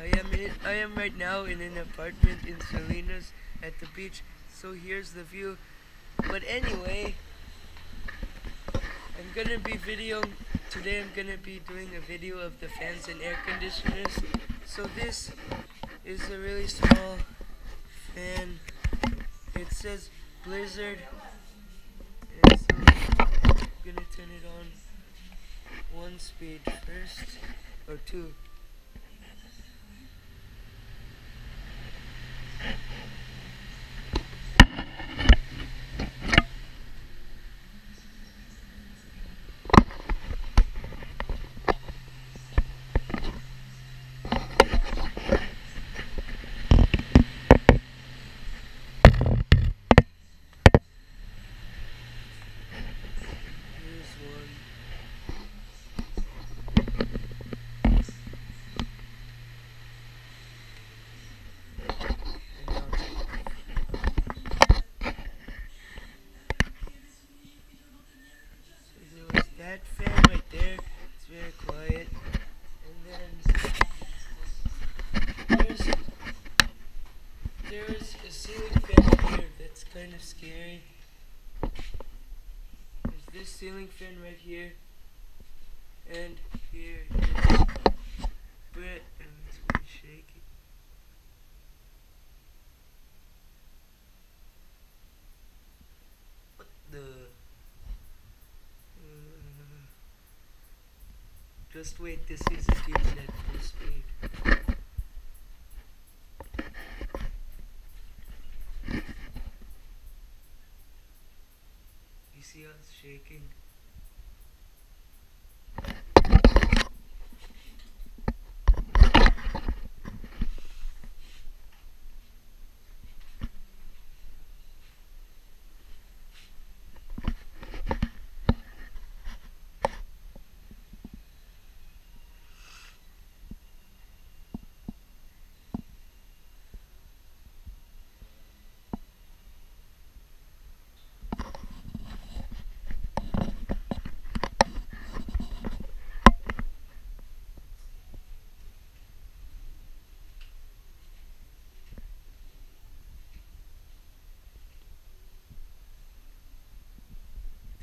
I am right now in an apartment in Salinas at the beach. So here's the view. But anyway, I'm gonna be today I'm gonna be doing a video of the fans and air conditioners. So this is a really small fan. It says Blizzard, and so I'm gonna turn it on one speed first, or two. Here's one. And now so there was that fan right there. It's very quiet. And then there's a ceiling fan here that's kind of scary. There's this ceiling fan right here. And here is Brett, and it's really shaky. What the? Just wait, this isn't even at full speed. You see how it's shaking?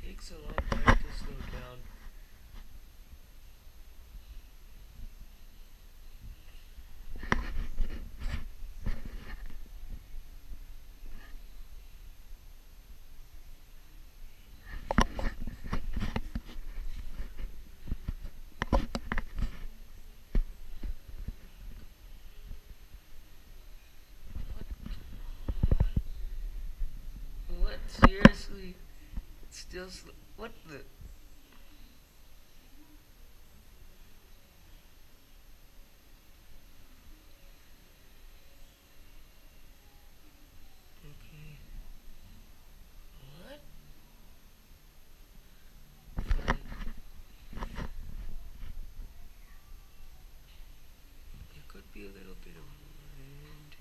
Takes a long time to slow down. What? Seriously? It's still what the? Okay. What? Fine. There could be a little bit of wind.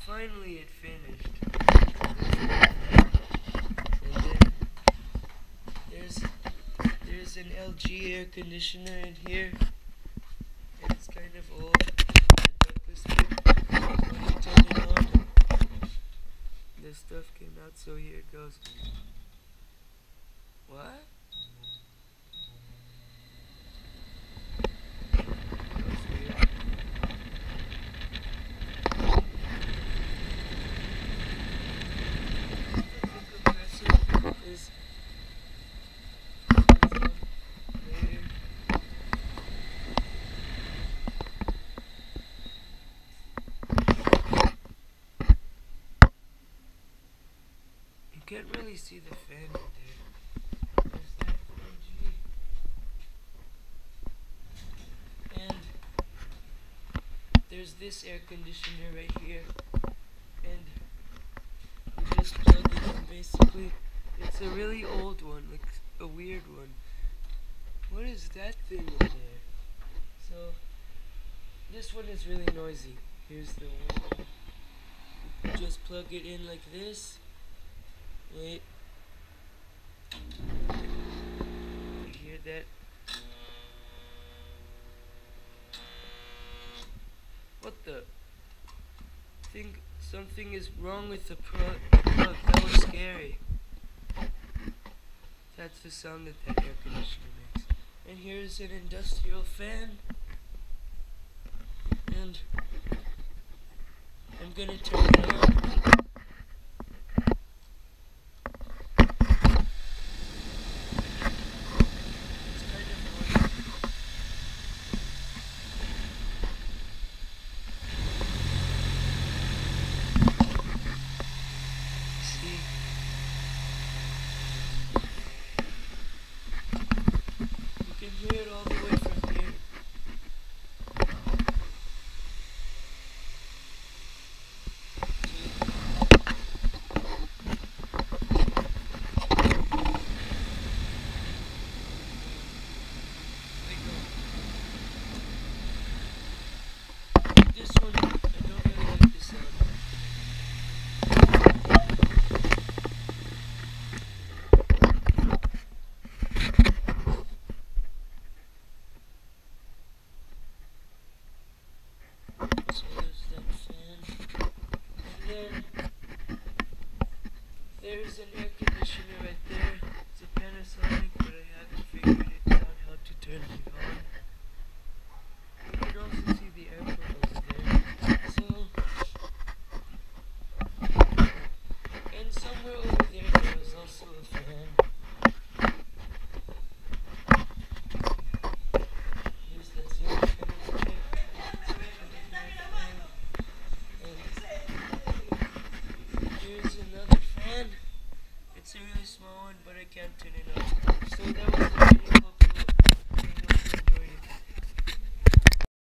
Finally, it finished. And then there's an LG air conditioner in here, and it's kind of old. But this thing, when you turn it on, the stuff came out. So here it goes. What? That's weird. The compressor is later. You can't really see the fan in there. There's that LG. And there's this air conditioner right here. And you just plug it in basically. It's a really old one, like a weird one. What is that thing in there? So this one is really noisy. Here's the one. You just plug it in like this. Wait. You hear that? think something is wrong with the plug. That was scary. That's the sound that air conditioner makes. And here's an industrial fan. And I'm gonna turn it on. It's kind of noisy. See? You can hear it all the way from here. This one, I don't really like the sound. So there's that fan. And then there's an air